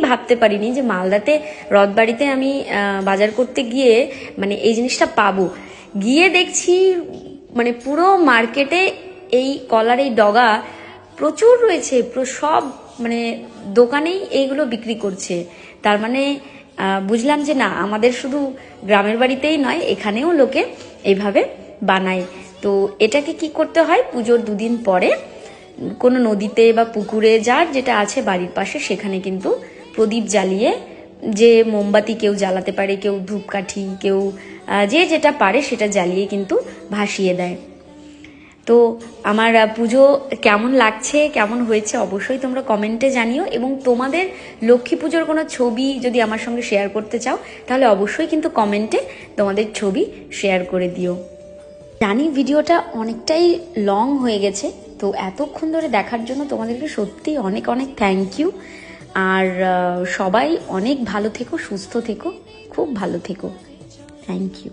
ভাবতে পারিনি যে মালদাতে রথবাড়িতে আমি বাজার করতে গিয়ে মানে এই জিনিসটা পাবো। গিয়ে দেখছি মানে পুরো মার্কেটে এই কলার এই ডগা প্রচুর রয়েছে, সব মানে দোকানেই এইগুলো বিক্রি করছে। তার মানে বুঝলাম যে না, আমাদের শুধু গ্রামের বাড়িতেই নয়, এখানেও লোকে এইভাবে বানায়। তো এটাকে কি করতে হয়, পুজোর 2 দিন পরে কোনো নদীতে বা পুকুরে যার যেটা আছে বাড়ির পাশে, সেখানে কিন্তু প্রদীপ জ্বালিয়ে, যে মোমবাতি কেউ জ্বালাতে পারে, কেউ ধূপকাঠি, কেউ যে যেটা পারে সেটা জ্বালিয়ে কিন্তু ভাসিয়ে দেয়। তো আমার পুজো কেমন লাগছে, কেমন হয়েছে অবশ্যই তোমরা কমেন্টে জানিও। এবং তোমাদের লক্ষ্মী পুজোর কোনো ছবি যদি আমার সঙ্গে শেয়ার করতে চাও, তাহলে অবশ্যই কিন্তু কমেন্টে তোমাদের ছবি শেয়ার করে দিও। জানি ভিডিওটা অনেকটাই লং হয়ে গেছে, তো এতক্ষণ ধরে দেখার জন্য তোমাদেরকে সত্যি অনেক অনেক থ্যাংক ইউ। আর সবাই অনেক ভালো থেকো, সুস্থ থেকো, খুব ভালো থেকো। Thank you.